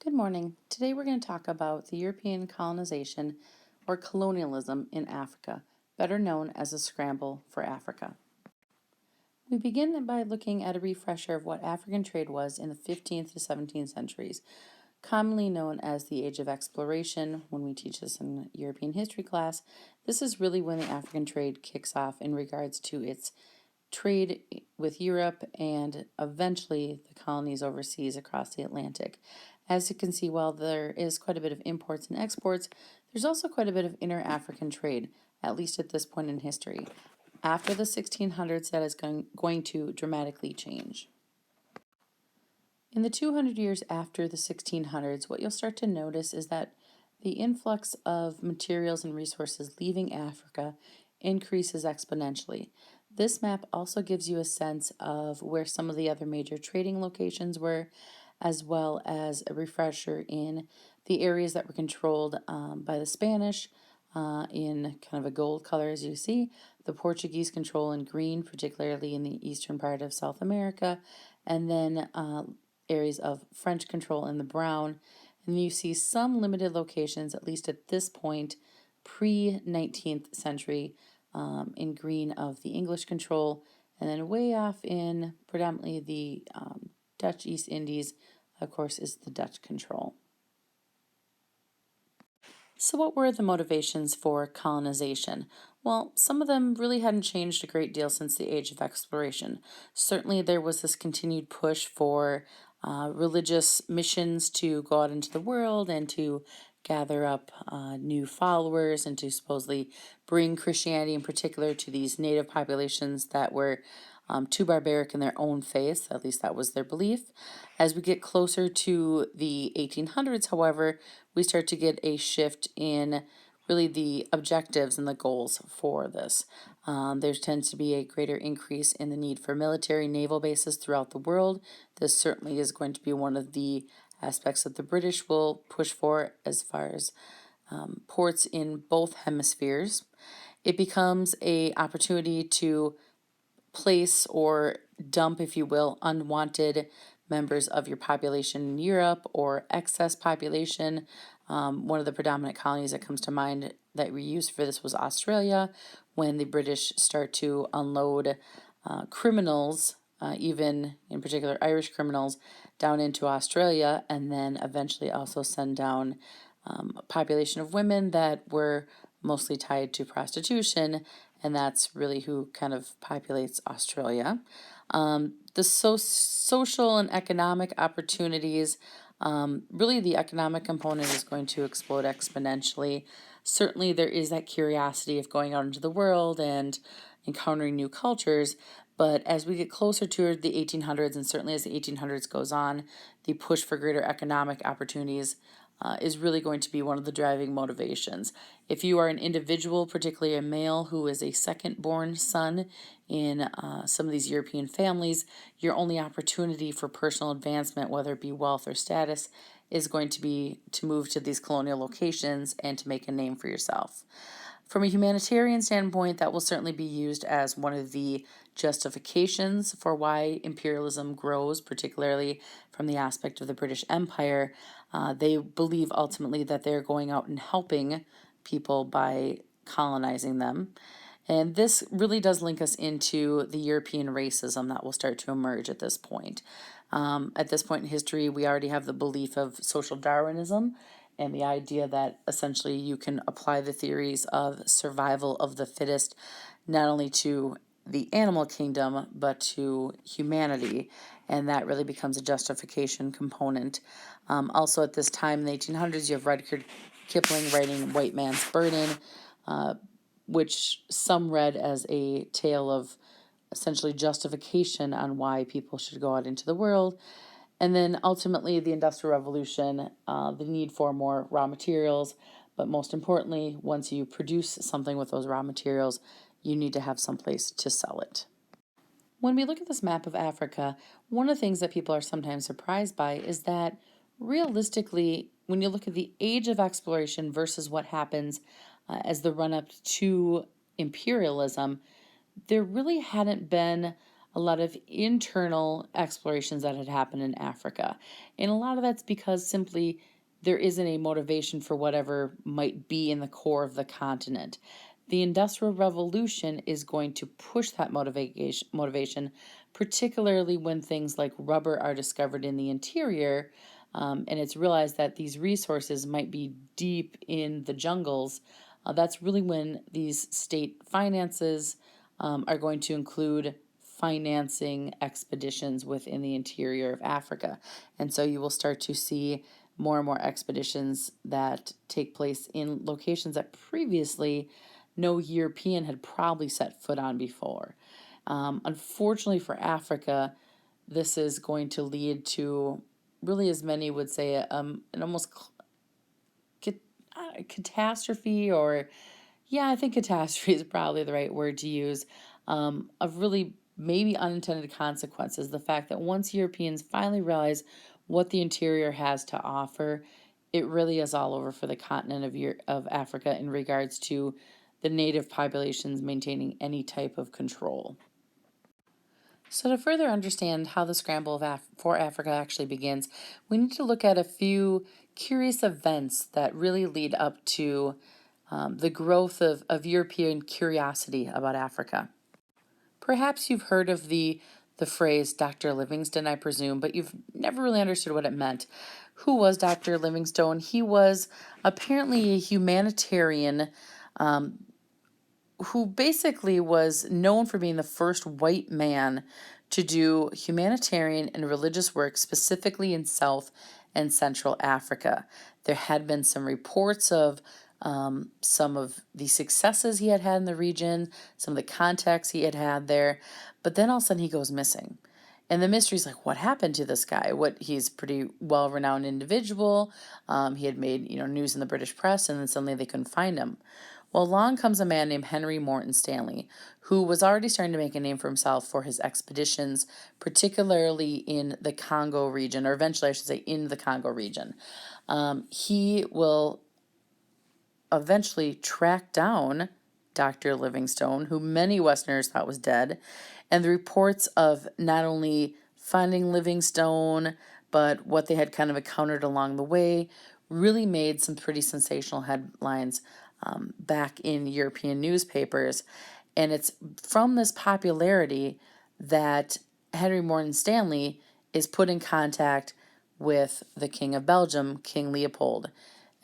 Good morning. Today we're going to talk about the European colonization or colonialism in Africa, better known as a scramble for Africa. We begin by looking at a refresher of what African trade was in the 15th to 17th centuries, commonly known as the Age of Exploration. When we teach this in European history class, this is really when the African trade kicks off in regards to its trade with Europe and eventually the colonies overseas across the Atlantic. As you can see, while there is quite a bit of imports and exports, there's also quite a bit of inter-African trade, at least at this point in history. After the 1600s, that is going to dramatically change. In the 200 years after the 1600s, what you'll start to notice is that the influx of materials and resources leaving Africa increases exponentially. This map also gives you a sense of where some of the other major trading locations were, as well as a refresher in the areas that were controlled by the Spanish in kind of a gold color, as you see, the Portuguese control in green, particularly in the eastern part of South America, and then areas of French control in the brown. And you see some limited locations, at least at this point, pre-19th century, in green of the English control, and then way off in predominantly the Dutch East Indies, of course, is the Dutch control. So what were the motivations for colonization? Well, some of them really hadn't changed a great deal since the Age of Exploration. Certainly there was this continued push for religious missions to go out into the world and to gather up new followers and to supposedly bring Christianity in particular to these native populations that were too barbaric in their own faith. At least that was their belief. As we get closer to the 1800s, however, we start to get a shift in really the objectives and the goals for this. There tends to be a greater increase in the need for military naval bases throughout the world. This certainly is going to be one of the aspects that the British will push for as far as ports in both hemispheres. It becomes an opportunity to place or dump, if you will, unwanted members of your population in Europe or excess population. One of the predominant colonies that comes to mind that we used for this was Australia, when the British start to unload criminals, even in particular Irish criminals, down into Australia, and then eventually also send down a population of women that were mostly tied to prostitution, and that's really who kind of populates Australia. The social and economic opportunities, really the economic component is going to explode exponentially. Certainly there is that curiosity of going out into the world and encountering new cultures, but as we get closer to the 1800s, and certainly as the 1800s goes on, the push for greater economic opportunities is really going to be one of the driving motivations. If you are an individual, particularly a male who is a second-born son in some of these European families, your only opportunity for personal advancement, whether it be wealth or status, is going to be to move to these colonial locations and to make a name for yourself. From a humanitarian standpoint, that will certainly be used as one of the justifications for why imperialism grows, particularly from the aspect of the British Empire. They believe ultimately that they're going out and helping people by colonizing them. And this really does link us into the European racism that will start to emerge at this point. At this point in history, we already have the belief of social Darwinism and the idea that essentially you can apply the theories of survival of the fittest not only to the animal kingdom but to humanity, and that really becomes a justification component. Also at this time in the 1800s, you have Rudyard Kipling writing White Man's Burden, which some read as a tale of essentially justification on why people should go out into the world. And then ultimately the Industrial Revolution, the need for more raw materials, but most importantly, once you produce something with those raw materials, you need to have some place to sell it. When we look at this map of Africa, one of the things that people are sometimes surprised by is that realistically, when you look at the age of exploration versus what happens as the run-up to imperialism, there really hadn't been a lot of internal explorations that had happened in Africa. And a lot of that's because simply there isn't a motivation for whatever might be in the core of the continent. The Industrial Revolution is going to push that motivation, particularly when things like rubber are discovered in the interior, and it's realized that these resources might be deep in the jungles. That's really when these state finances are going to include financing expeditions within the interior of Africa. And so you will start to see more and more expeditions that take place in locations that previously no European had probably set foot on before. Unfortunately for Africa, this is going to lead to, really, as many would say, an almost catastrophe, or yeah, I think catastrophe is probably the right word to use, of really maybe unintended consequences. The fact that once Europeans finally realize what the interior has to offer, it really is all over for the continent of Africa in regards to the native populations maintaining any type of control. So to further understand how the scramble for Africa actually begins, we need to look at a few curious events that really lead up to the growth of European curiosity about Africa. Perhaps you've heard of the phrase Dr. Livingstone, I presume, but you've never really understood what it meant. Who was Dr. Livingstone? He was apparently a humanitarian who basically was known for being the first white man to do humanitarian and religious work specifically in South and Central Africa. There had been some reports of some of the successes he had had in the region, some of the contacts he had had there, but then all of a sudden he goes missing. And the mystery's like, what happened to this guy? He's a pretty well-renowned individual. He had made, news in the British press, and then suddenly they couldn't find him. Well, along comes a man named Henry Morton Stanley, who was already starting to make a name for himself for his expeditions, particularly in the Congo region, or eventually I should say in the Congo region. He will eventually track down Dr. Livingstone, who many Westerners thought was dead, and the reports of not only finding Livingstone, but what they had kind of encountered along the way really made some pretty sensational headlines back in European newspapers. And it's from this popularity that Henry Morton Stanley is put in contact with the King of Belgium, King Leopold.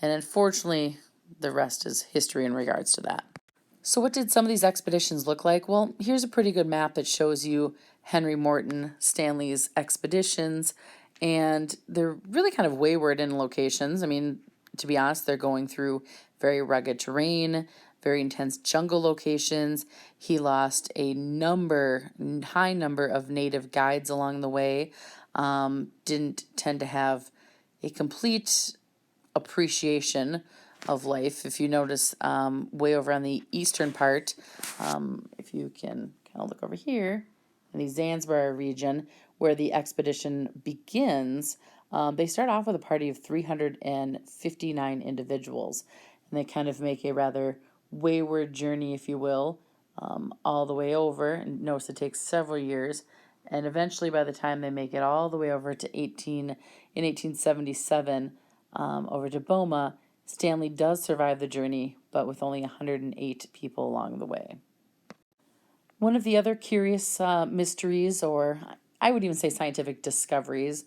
And unfortunately, the rest is history in regards to that. So what did some of these expeditions look like? Well, here's a pretty good map that shows you Henry Morton Stanley's expeditions, and they're really kind of wayward in locations. I mean, to be honest, they're going through very rugged terrain, very intense jungle locations. He lost a high number of native guides along the way, didn't tend to have a complete appreciation of life. If you notice, way over on the eastern part, if you can kind of look over here in the Zanzibar region where the expedition begins, they start off with a party of 359 individuals, and they kind of make a rather wayward journey, if you will, all the way over. And notice it takes several years, and eventually by the time they make it all the way over to 1877, over to Boma, Stanley does survive the journey, but with only 108 people along the way. One of the other curious mysteries, or I would even say scientific discoveries,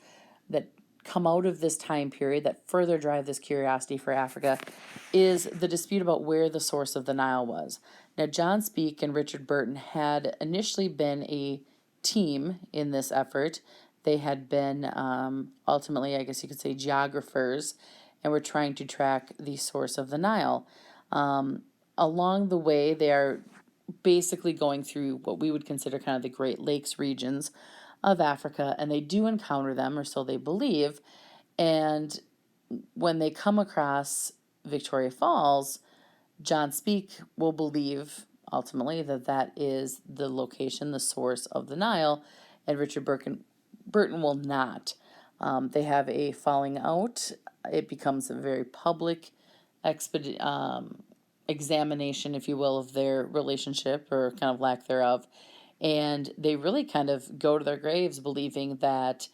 that come out of this time period that further drive this curiosity for Africa is the dispute about where the source of the Nile was. Now, John Speke and Richard Burton had initially been a team in this effort. They had been ultimately, I guess you could say, geographers, and were trying to track the source of the Nile. Along the way, they are basically going through what we would consider kind of the Great Lakes regions of Africa, and they do encounter them, or so they believe. And when they come across Victoria Falls, John Speke will believe ultimately that that is the location, the source of the Nile, and Richard Burton will not. They have a falling out. It becomes a very public examination, if you will, of their relationship, or kind of lack thereof. And they really kind of go to their graves believing that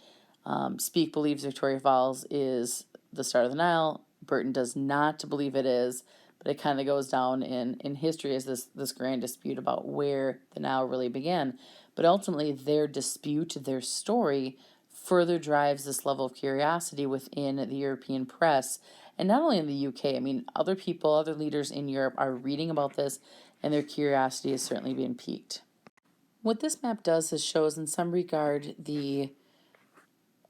Speke believes Victoria Falls is the start of the Nile. Burton does not believe it is, but it kind of goes down in history as this grand dispute about where the Nile really began. But ultimately, their dispute, their story, further drives this level of curiosity within the European press, and not only in the UK. I mean, other people, other leaders in Europe are reading about this, and their curiosity is certainly being piqued. What this map does is shows in some regard the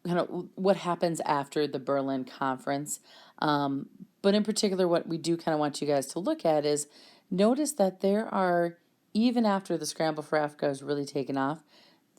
kind of what happens after the Berlin Conference. But in particular, what we do kind of want you guys to look at is notice that there are, even after the Scramble for Africa has really taken off,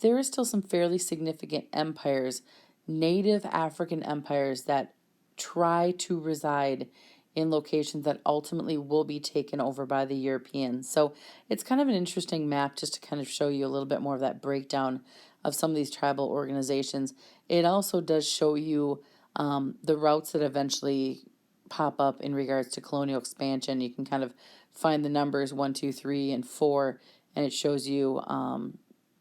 there are still some fairly significant empires, native African empires, that try to reside in locations that ultimately will be taken over by the Europeans. So it's kind of an interesting map just to kind of show you a little bit more of that breakdown of some of these tribal organizations. It also does show you the routes that eventually pop up in regards to colonial expansion. You can kind of find the numbers 1, 2, 3, and 4, and it shows you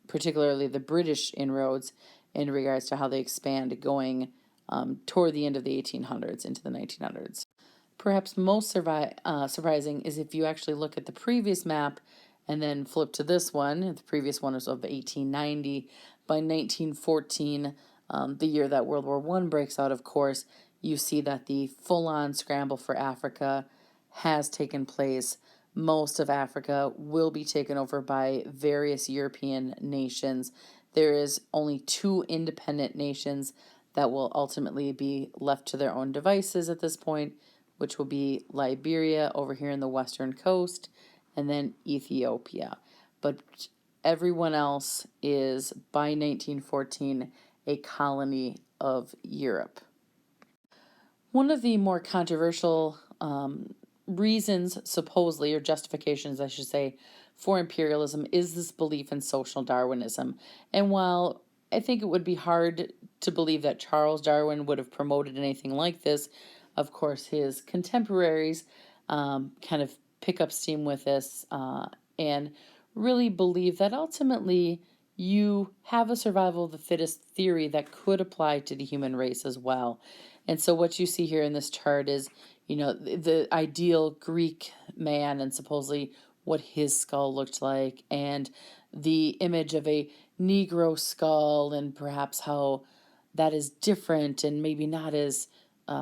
particularly the British inroads in regards to how they expand going toward the end of the 1800s into the 1900s. Perhaps most surprising is if you actually look at the previous map and then flip to this one. The previous one is of 1890. By 1914, the year that World War I breaks out, of course, you see that the full-on scramble for Africa has taken place. Most of Africa will be taken over by various European nations. There is only 2 independent nations that will ultimately be left to their own devices at this point, which will be Liberia over here in the western coast, and then Ethiopia. But everyone else is, by 1914, a colony of Europe. One of the more controversial reasons, supposedly, or justifications, I should say, for imperialism is this belief in social Darwinism. And while I think it would be hard to believe that Charles Darwin would have promoted anything like this, of course, his contemporaries kind of pick up steam with this and really believe that ultimately you have a survival of the fittest theory that could apply to the human race as well. And so what you see here in this chart is, the ideal Greek man and supposedly what his skull looked like, and the image of a Negro skull and perhaps how that is different and maybe not as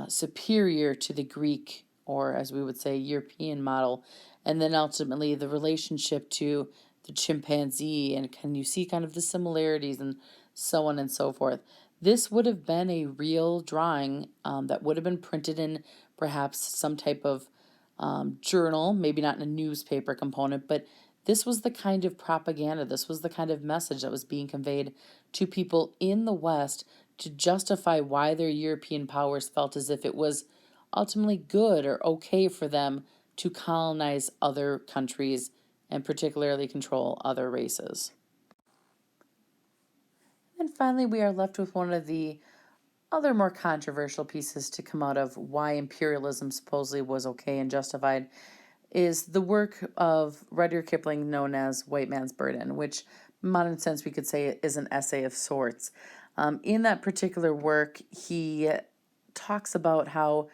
superior to the Greek, or as we would say, European model. And then ultimately the relationship to the chimpanzee, and can you see kind of the similarities and so on and so forth. This would have been a real drawing that would have been printed in perhaps some type of journal, maybe not in a newspaper component, but this was the kind of propaganda, this was the kind of message that was being conveyed to people in the West to justify why their European powers felt as if it was ultimately good or okay for them to colonize other countries and particularly control other races. And finally, we are left with one of the other more controversial pieces to come out of why imperialism supposedly was okay and justified is the work of Rudyard Kipling known as White Man's Burden, which in modern sense we could say is an essay of sorts. In that particular work, he talks about how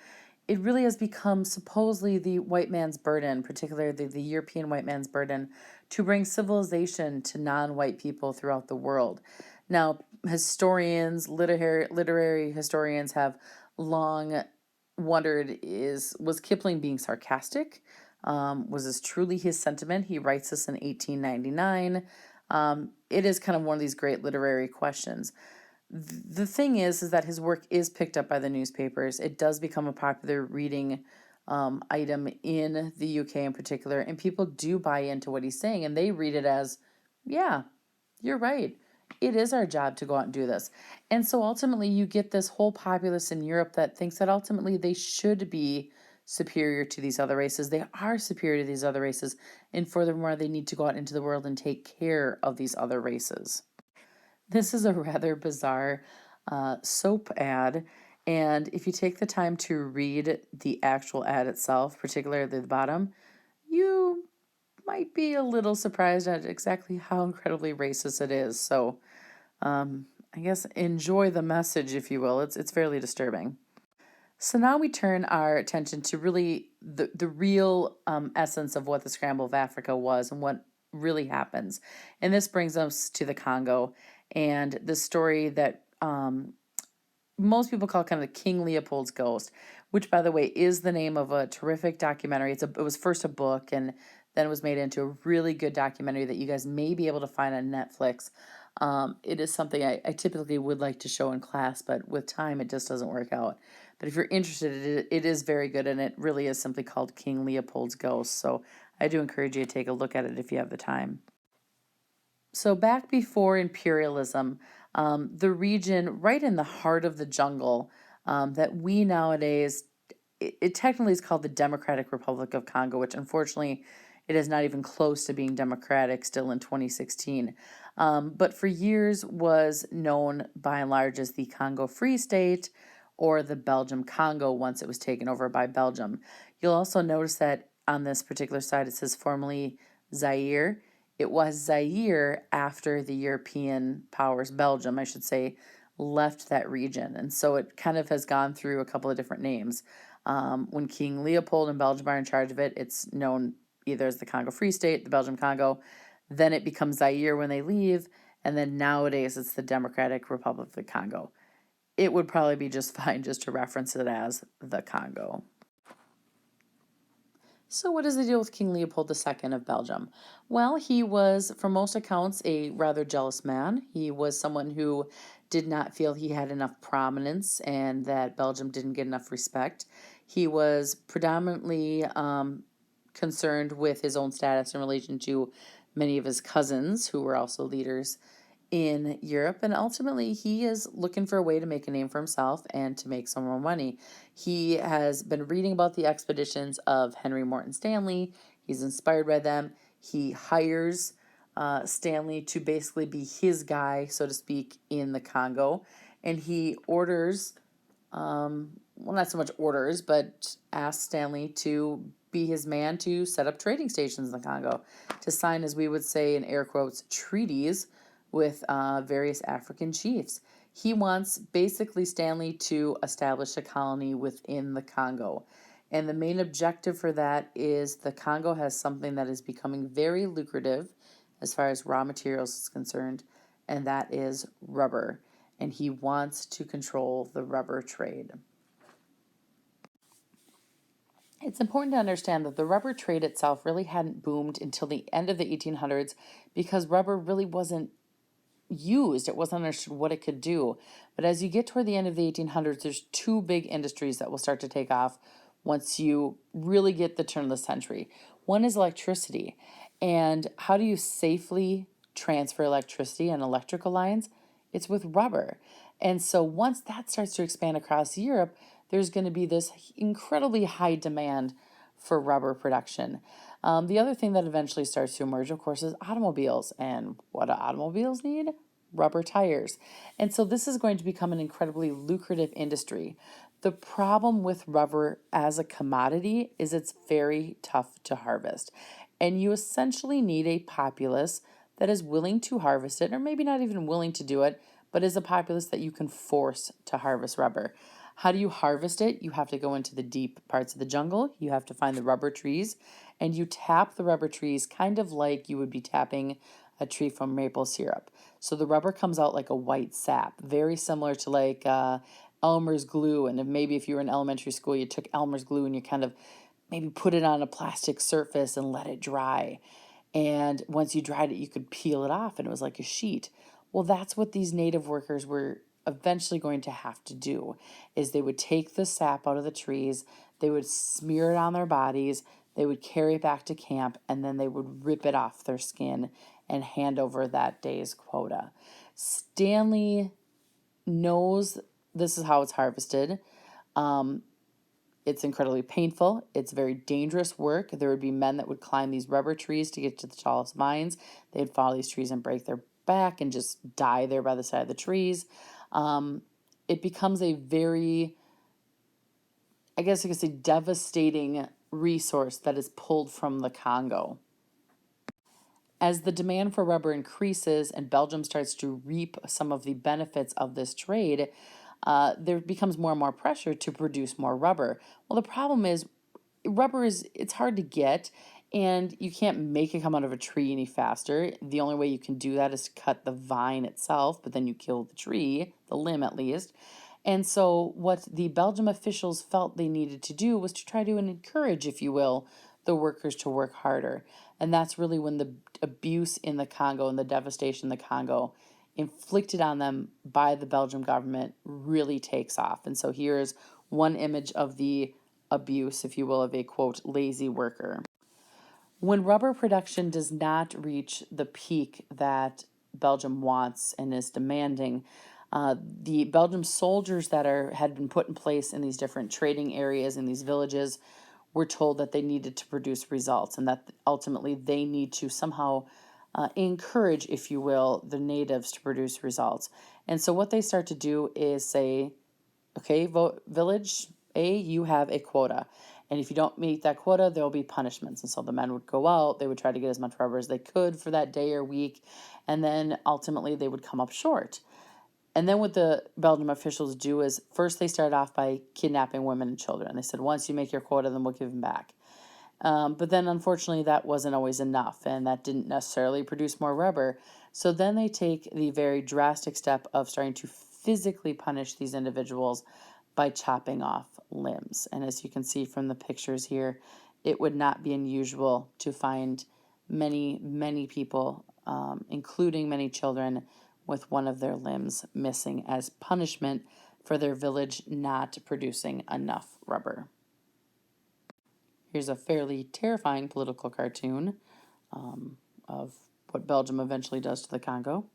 it really has become supposedly the white man's burden, particularly the European white man's burden, to bring civilization to non-white people throughout the world. Now, historians, literary historians have long wondered, was Kipling being sarcastic? Was this truly his sentiment? He writes this in 1899. It is kind of one of these great literary questions. The thing is that his work is picked up by the newspapers. It does become a popular reading item in the UK in particular, and people do buy into what he's saying, and they read it as, yeah, you're right. It is our job to go out and do this. And so ultimately you get this whole populace in Europe that thinks that ultimately they should be superior to these other races. They are superior to these other races, and furthermore, they need to go out into the world and take care of these other races. This is a rather bizarre soap ad, and if you take the time to read the actual ad itself, particularly at the bottom, you might be a little surprised at exactly how incredibly racist it is. So I guess enjoy the message, if you will. It's fairly disturbing. So now we turn our attention to really the real essence of what the Scramble of Africa was and what really happens. And this brings us to the Congo and the story that most people call kind of King Leopold's Ghost, which, by the way, is the name of a terrific documentary. It was first a book and then it was made into a really good documentary that you guys may be able to find on Netflix. It is something I typically would like to show in class, but with time it just doesn't work out. But if you're interested, it is very good, and it really is simply called King Leopold's Ghost. So I do encourage you to take a look at it if you have the time. So back before imperialism, the region right in the heart of the jungle that we nowadays, it technically is called the Democratic Republic of Congo, which unfortunately it is not even close to being democratic still in 2016. But for years was known by and large as the Congo Free State or the Belgium Congo once it was taken over by Belgium. You'll also notice that on this particular side it says formerly Zaire. It was Zaire after the European powers, Belgium, I should say, left that region. And so it kind of has gone through a couple of different names. When King Leopold and Belgium are in charge of it, it's known either as the Congo Free State, the Belgium Congo. Then it becomes Zaire when they leave. And then nowadays it's the Democratic Republic of the Congo. It would probably be just fine just to reference it as the Congo. So, what is the deal with King Leopold II of Belgium? Well, he was, from most accounts, a rather jealous man. He was someone who did not feel he had enough prominence and that Belgium didn't get enough respect. He was predominantly concerned with his own status in relation to many of his cousins who were also leaders in Europe, and ultimately he is looking for a way to make a name for himself and to make some more money. He has been reading about the expeditions of Henry Morton Stanley. He's inspired by them. He hires Stanley to basically be his guy, so to speak, in the Congo, and he orders, well, not so much orders, but asks Stanley to be his man to set up trading stations in the Congo, to sign, as we would say in air quotes, treaties with various African chiefs. He wants basically Stanley to establish a colony within the Congo. And the main objective for that is the Congo has something that is becoming very lucrative as far as raw materials is concerned, and that is rubber. And he wants to control the rubber trade. It's important to understand that the rubber trade itself really hadn't boomed until the end of the 1800s because rubber really wasn't used. It wasn't understood what it could do. But as you get toward the end of the 1800s, there's two big industries that will start to take off once you really get the turn of the century. One is electricity. And how do you safely transfer electricity and electrical lines? It's with rubber. And so once that starts to expand across Europe, there's going to be this incredibly high demand for rubber production. The other thing that eventually starts to emerge, of course, is automobiles. And what do automobiles need? Rubber tires. And so this is going to become an incredibly lucrative industry. The problem with rubber as a commodity is it's very tough to harvest. And you essentially need a populace that is willing to harvest it, or maybe not even willing to do it, but is a populace that you can force to harvest rubber. How do you harvest it? You have to go into the deep parts of the jungle. You have to find the rubber trees, and you tap the rubber trees kind of like you would be tapping a tree from maple syrup. So the rubber comes out like a white sap, very similar to like Elmer's glue. And maybe if you were in elementary school, you took Elmer's glue and you kind of maybe put it on a plastic surface and let it dry. And once you dried it, you could peel it off and it was like a sheet. Well, that's what these native workers were eventually going to have to do, is they would take the sap out of the trees, they would smear it on their bodies, they would carry it back to camp, and then they would rip it off their skin and hand over that day's quota. Stanley knows this is how it's harvested. It's incredibly painful. It's very dangerous work. There would be men that would climb these rubber trees to get to the tallest vines. They'd follow these trees and break their back and just die there by the side of the trees. It becomes a very, I guess you could say, devastating resource that is pulled from the Congo. As the demand for rubber increases and Belgium starts to reap some of the benefits of this trade, there becomes more and more pressure to produce more rubber. Well, the problem is rubber it's hard to get, and you can't make it come out of a tree any faster. The only way you can do that is to cut the vine itself, but then you kill the tree, the limb at least. And so what the Belgium officials felt they needed to do was to try to encourage, if you will, the workers to work harder. And that's really when the abuse in the Congo and the devastation in the Congo inflicted on them by the Belgian government really takes off. And so here's one image of the abuse, if you will, of a quote, lazy worker. When rubber production does not reach the peak that Belgium wants and is demanding, the Belgium soldiers that had been put in place in these different trading areas in these villages were told that they needed to produce results, and that ultimately they need to somehow encourage, if you will, the natives to produce results. And so what they start to do is say, okay, village A, you have a quota. And if you don't meet that quota, there will be punishments. And so the men would go out, they would try to get as much rubber as they could for that day or week, and then ultimately they would come up short. And then what the Belgium officials do is first they start off by kidnapping women and children. They said, once you make your quota, then we'll give them back. But then unfortunately that wasn't always enough, and that didn't necessarily produce more rubber. So then they take the very drastic step of starting to physically punish these individuals by chopping off limbs. And as you can see from the pictures here, it would not be unusual to find many people, including many children, with one of their limbs missing as punishment for their village not producing enough rubber. Here's a fairly terrifying political cartoon of what Belgium eventually does to the Congo.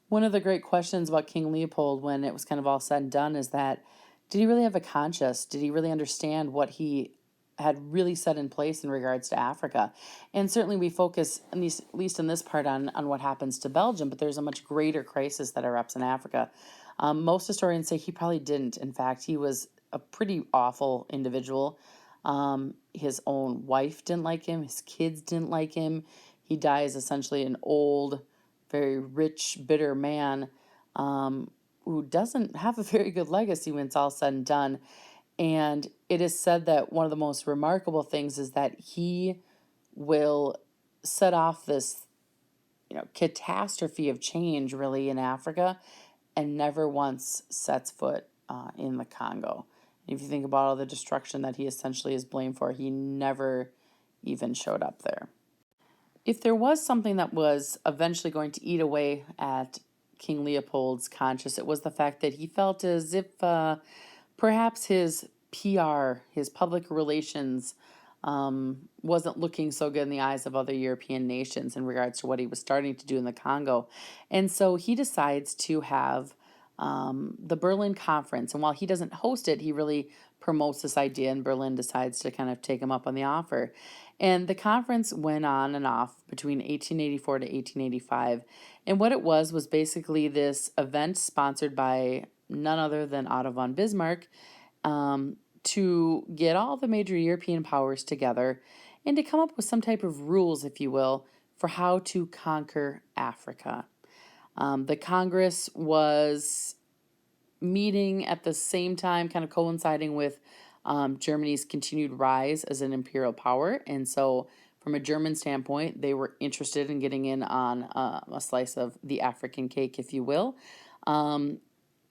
One of the great questions about King Leopold when it was kind of all said and done is that, did he really have a conscience? Did he really understand what he had really set in place in regards to Africa? And certainly we focus, at least in this part, on what happens to Belgium, but there's a much greater crisis that erupts in Africa. Most historians say he probably didn't. In fact, he was a pretty awful individual. His own wife didn't like him. His kids didn't like him. He dies essentially an old, very rich, bitter man who doesn't have a very good legacy when it's all said and done. And it is said that one of the most remarkable things is that he will set off this, catastrophe of change really in Africa, and never once sets foot in the Congo. If you think about all the destruction that he essentially is blamed for, he never even showed up there. If there was something that was eventually going to eat away at King Leopold's conscience, it was the fact that he felt as if perhaps his PR, his public relations, wasn't looking so good in the eyes of other European nations in regards to what he was starting to do in the Congo. And so he decides to have the Berlin Conference. And while he doesn't host it, he really promotes this idea, and Berlin decides to kind of take him up on the offer. And the conference went on and off between 1884 to 1885. And what it was basically this event sponsored by none other than Otto von Bismarck, to get all the major European powers together and to come up with some type of rules, if you will, for how to conquer Africa. The Congress was meeting at the same time, kind of coinciding with Germany's continued rise as an imperial power. And so from a German standpoint, they were interested in getting in on a slice of the African cake, if you will. And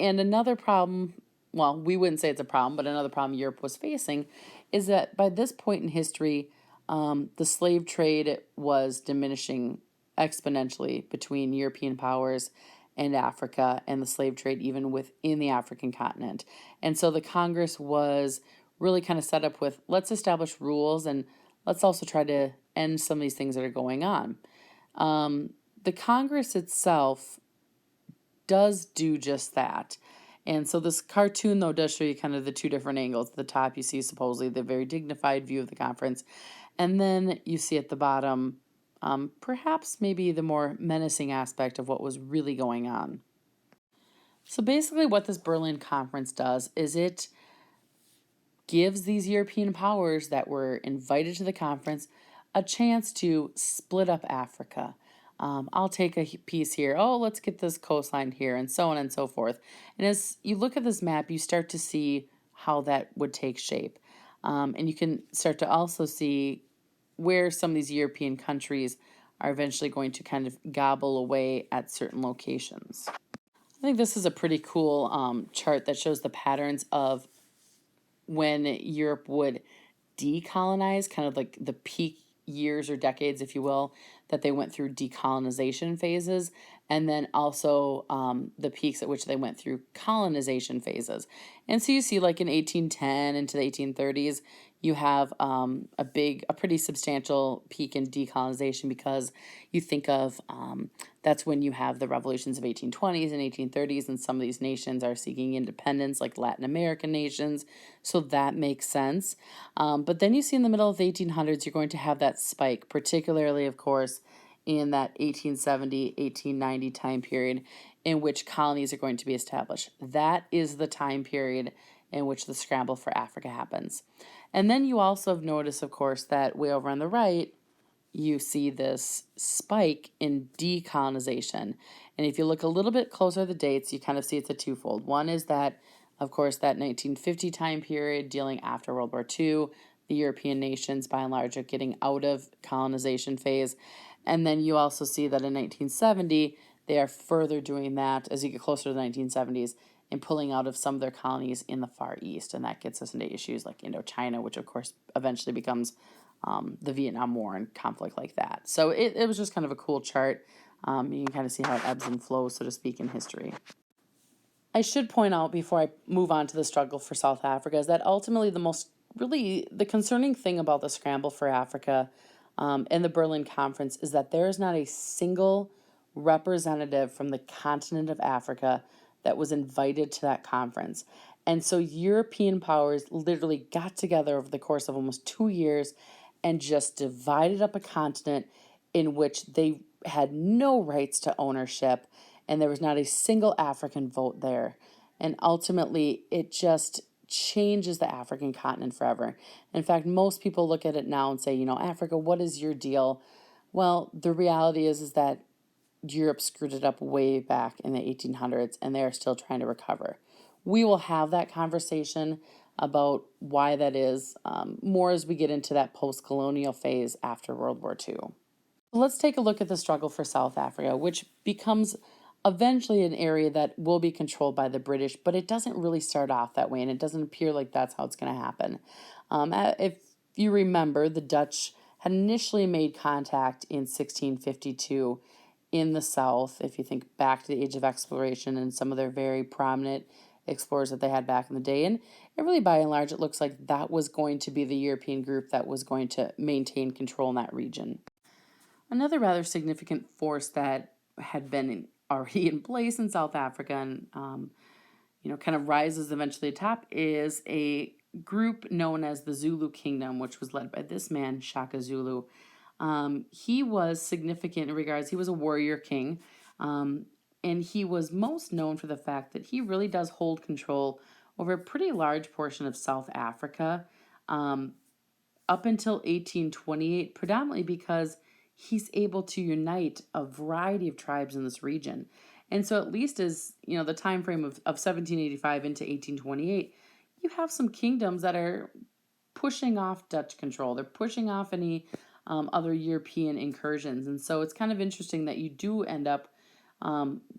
another problem, well, we wouldn't say it's a problem, but another problem Europe was facing is that by this point in history, the slave trade was diminishing exponentially between European powers and Africa, and the slave trade even within the African continent. And so the Congress was really kind of set up with, let's establish rules, and let's also try to end some of these things that are going on. The Congress itself does do just that. And so this cartoon, though, does show you kind of the two different angles. At the top, you see supposedly the very dignified view of the conference. And then you see at the bottom, perhaps maybe the more menacing aspect of what was really going on. So basically what this Berlin Conference does is it gives these European powers that were invited to the conference a chance to split up Africa. I'll take a piece here. Oh, let's get this coastline here, and so on and so forth. And as you look at this map, you start to see how that would take shape. And you can start to also see where some of these European countries are eventually going to kind of gobble away at certain locations. I think this is a pretty cool chart that shows the patterns of when Europe would decolonize, kind of like the peak years or decades, if you will, that they went through decolonization phases, and then also the peaks at which they went through colonization phases. And so you see, like in 1810 into the 1830s, you have a pretty substantial peak in decolonization, because you think of that's when you have the revolutions of 1820s and 1830s, and some of these nations are seeking independence, like Latin American nations. So that makes sense. But then you see in the middle of the 1800s, you're going to have that spike, particularly, of course, in that 1870, 1890 time period in which colonies are going to be established. That is the time period in which the scramble for Africa happens. And then you also have noticed, of course, that way over on the right, you see this spike in decolonization. And if you look a little bit closer at the dates, you kind of see it's a twofold. One is that, of course, that 1950 time period dealing after World War II, the European nations, by and large, are getting out of colonization phase. And then you also see that in 1970, they are further doing that as you get closer to the 1970s and pulling out of some of their colonies in the Far East. And that gets us into issues like Indochina, which, of course, eventually becomes the Vietnam War and conflict like that. So it was just kind of a cool chart. You can kind of see how it ebbs and flows, so to speak, in history. I should point out before I move on to the struggle for South Africa is that ultimately the concerning thing about the scramble for Africa and the Berlin Conference is that there is not a single representative from the continent of Africa that was invited to that conference. And so European powers literally got together over the course of almost 2 years and just divided up a continent in which they had no rights to ownership, and there was not a single African vote there. And ultimately, it just changes the African continent forever. In fact, most people look at it now and say, Africa, what is your deal? Well, the reality is that Europe screwed it up way back in the 1800s, and they are still trying to recover. We will have that conversation about why that is more as we get into that post-colonial phase after World War II. Let's take a look at the struggle for South Africa, which becomes eventually an area that will be controlled by the British, but it doesn't really start off that way, and it doesn't appear like that's how it's going to happen. If you remember, the Dutch had initially made contact in 1652 in the South, if you think back to the Age of Exploration and some of their very prominent explorers that they had back in the day. And it really, by and large, it looks like that was going to be the European group that was going to maintain control in that region. Another rather significant force that had been already in place in South Africa and kind of rises eventually atop is a group known as the Zulu Kingdom, which was led by this man, Shaka Zulu. He was significant in regards, he was a warrior king, and he was most known for the fact that he really does hold control over a pretty large portion of South Africa up until 1828, predominantly because he's able to unite a variety of tribes in this region. And so at least as, the time frame of 1785 into 1828, you have some kingdoms that are pushing off Dutch control. They're pushing off any other European incursions. And so it's kind of interesting that you do end up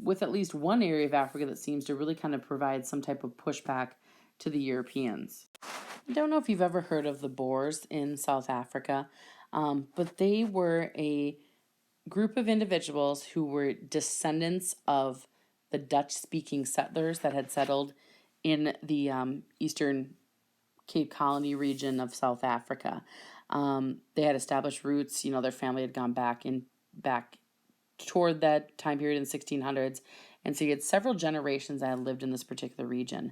with at least one area of Africa that seems to really kind of provide some type of pushback to the Europeans. I don't know if you've ever heard of the Boers in South Africa, but they were a group of individuals who were descendants of the Dutch-speaking settlers that had settled in the eastern Cape Colony region of South Africa. They had established roots. Their family had gone back toward that time period in the 1600s, and so you had several generations that had lived in this particular region.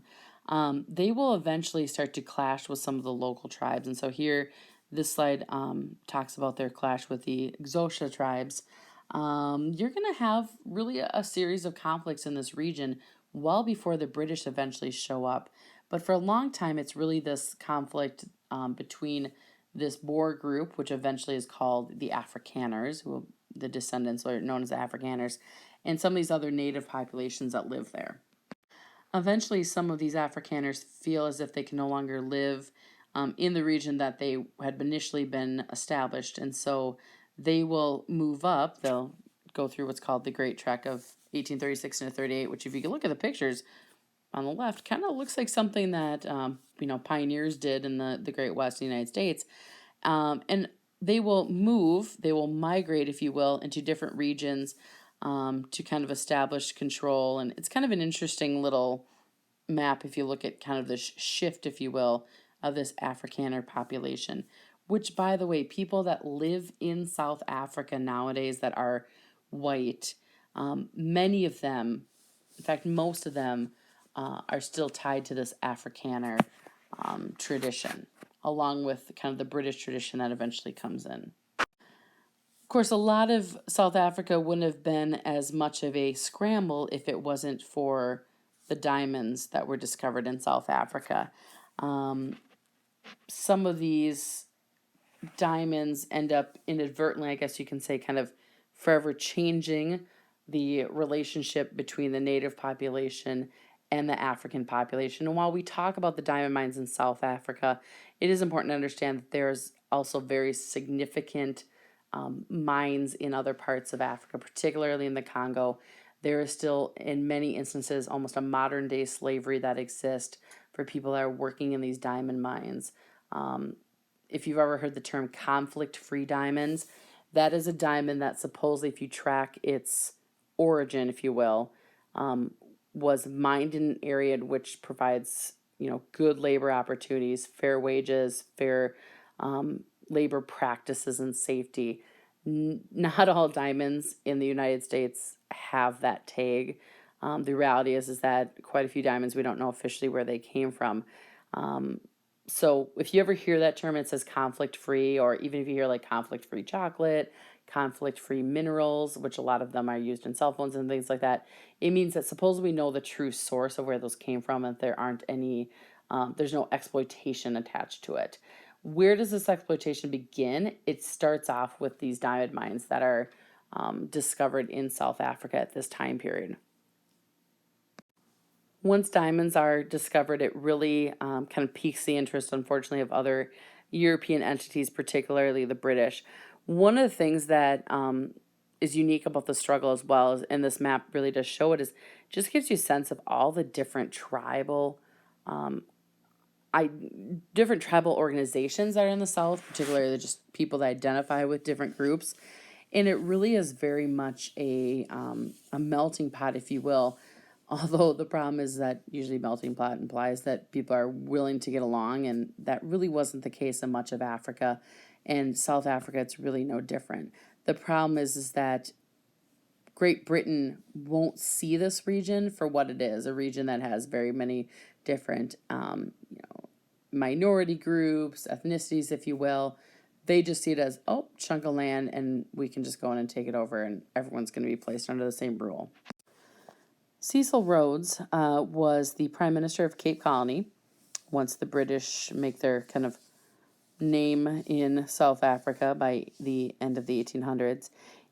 They will eventually start to clash with some of the local tribes, and so here, this slide talks about their clash with the Xhosa tribes. You're going to have really a series of conflicts in this region well before the British eventually show up. But for a long time, it's really this conflict between this Boer group, which eventually is called the Afrikaners, who the descendants are known as the Afrikaners, and some of these other native populations that live there. Eventually, some of these Afrikaners feel as if they can no longer live in the region that they had initially been established, and so they will move up. They'll go through what's called the Great Trek of 1836 into 38, which, if you look at the pictures on the left, kind of looks like something that pioneers did in the Great West of the United States. And they will move, they will migrate, if you will, into different regions to kind of establish control. And it's kind of an interesting little map if you look at kind of the shift, if you will, of this Afrikaner population. Which, by the way, people that live in South Africa nowadays that are white, many of them, in fact, most of them, are still tied to this Afrikaner tradition, along with kind of the British tradition that eventually comes in. Of course, a lot of South Africa wouldn't have been as much of a scramble if it wasn't for the diamonds that were discovered in South Africa. Some of these diamonds end up inadvertently, I guess you can say, kind of forever changing the relationship between the native population and the African population. And while we talk about the diamond mines in South Africa, it is important to understand that there's also very significant mines in other parts of Africa, particularly in the Congo. There is still, in many instances, almost a modern day slavery that exists for people that are working in these diamond mines. If you've ever heard the term conflict-free diamonds, that is a diamond that supposedly, if you track its origin, if you will, was mined in an area which provides, good labor opportunities, fair wages, fair labor practices, and safety. Not all diamonds in the United States have that tag. The reality is that quite a few diamonds, we don't know officially where they came from. So if you ever hear that term, it says conflict-free, or even if you hear like conflict-free chocolate, conflict-free minerals, which a lot of them are used in cell phones and things like that, it means that suppose we know the true source of where those came from and there aren't any, there's no exploitation attached to it. Where does this exploitation begin? It starts off with these diamond mines that are discovered in South Africa at this time period. Once diamonds are discovered, it really kind of piques the interest, unfortunately, of other European entities, particularly the British. One of the things that is unique about the struggle as well, and this map really does show it, is just gives you a sense of all the different tribal different tribal organizations that are in the South, particularly just people that identify with different groups. And it really is very much a melting pot, if you will. Although the problem is that usually melting pot implies that people are willing to get along, and that really wasn't the case in much of Africa. And South Africa, it's really no different. The problem is that Great Britain won't see this region for what it is, a region that has very many different minority groups, ethnicities, if you will. They just see it as, oh, chunk of land, and we can just go in and take it over, and everyone's going to be placed under the same rule. Cecil Rhodes was the Prime Minister of Cape Colony once the British make their kind of name in South Africa by the end of the 1800s.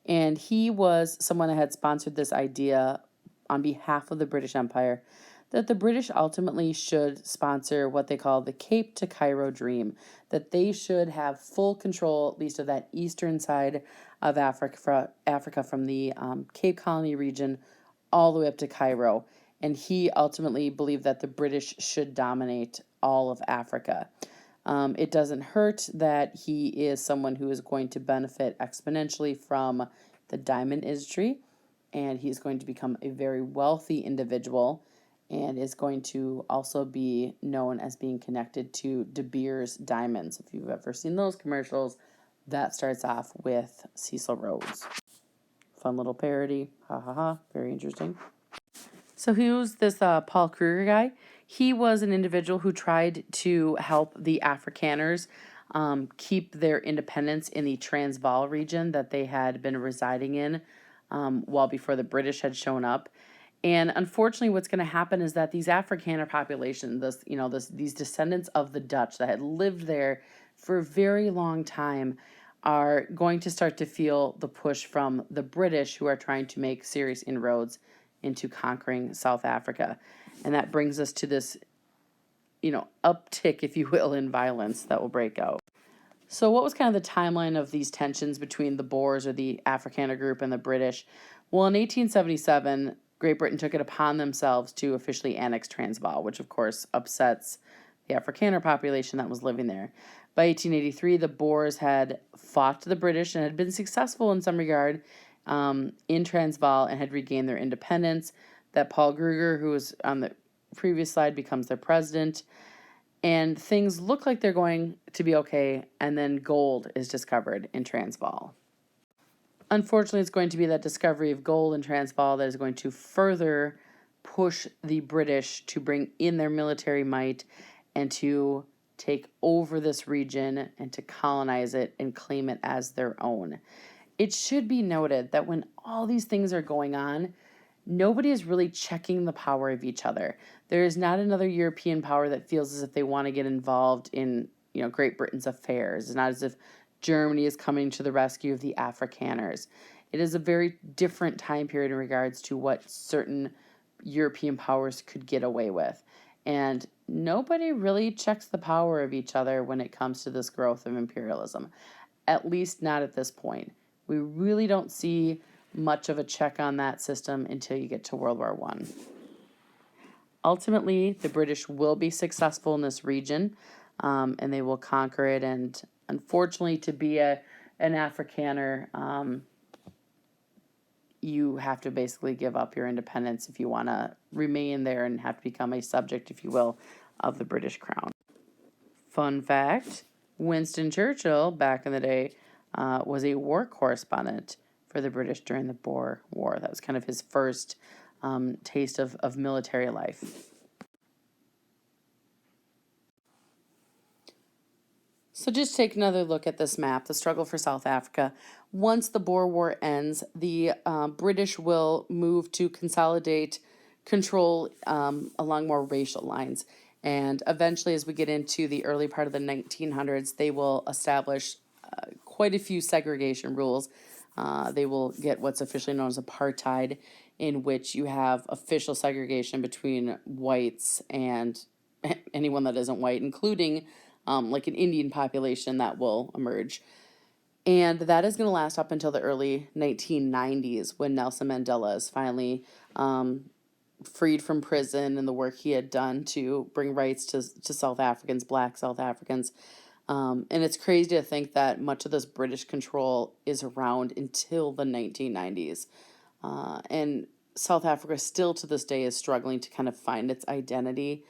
And he was someone that had sponsored this idea on behalf of the British Empire that the British ultimately should sponsor what they call the Cape to Cairo dream, that they should have full control, at least of that eastern side of Africa from the Cape Colony region all the way up to Cairo. And he ultimately believed that the British should dominate all of Africa. It doesn't hurt that he is someone who is going to benefit exponentially from the diamond industry, and he's going to become a very wealthy individual and is going to also be known as being connected to De Beers diamonds. If you've ever seen those commercials, that starts off with Cecil Rhodes. Fun little parody. Ha ha ha. Very interesting. So who's this Paul Kruger guy? He was an individual who tried to help the Afrikaners keep their independence in the Transvaal region that they had been residing in well before the British had shown up. And unfortunately, what's going to happen is that these Afrikaner population, these descendants of the Dutch that had lived there for a very long time, are going to start to feel the push from the British, who are trying to make serious inroads into conquering South Africa. And that brings us to this, uptick, if you will, in violence that will break out. So, what was kind of the timeline of these tensions between the Boers, or the Afrikaner group, and the British? Well, in 1877, Great Britain took it upon themselves to officially annex Transvaal, which of course upsets the Afrikaner population that was living there. By 1883, the Boers had fought the British and had been successful in some regard in Transvaal and had regained their independence. That Paul Kruger, who was on the previous slide, becomes their president. And things look like they're going to be okay, and then gold is discovered in Transvaal. Unfortunately, it's going to be that discovery of gold in Transvaal that is going to further push the British to bring in their military might and to take over this region and to colonize it and claim it as their own. It should be noted that when all these things are going on, nobody is really checking the power of each other. There is not another European power that feels as if they want to get involved in, Great Britain's affairs. It's not as if Germany is coming to the rescue of the Afrikaners. It is a very different time period in regards to what certain European powers could get away with. And nobody really checks the power of each other when it comes to this growth of imperialism, at least not at this point. We really don't see much of a check on that system until you get to World War I. Ultimately, the British will be successful in this region, and they will conquer it. And unfortunately, to be an Afrikaner, you have to basically give up your independence if you want to remain there and have to become a subject, if you will, of the British crown. Fun fact, Winston Churchill, back in the day, was a war correspondent for the British during the Boer War. That was kind of his first taste of military life. So just take another look at this map, the struggle for South Africa. Once the Boer War ends, the British will move to consolidate control along more racial lines. And eventually, as we get into the early part of the 1900s, they will establish quite a few segregation rules. They will get what's officially known as apartheid, in which you have official segregation between whites and anyone that isn't white, including like an Indian population that will emerge. And that is going to last up until the early 1990s, when Nelson Mandela is finally freed from prison and the work he had done to bring rights to South Africans, black South Africans. And it's crazy to think that much of this British control is around until the 1990s. And South Africa still to this day is struggling to kind of find its identity,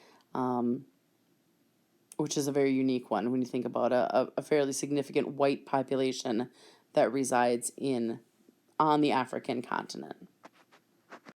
which is a very unique one when you think about a fairly significant white population that resides on the African continent.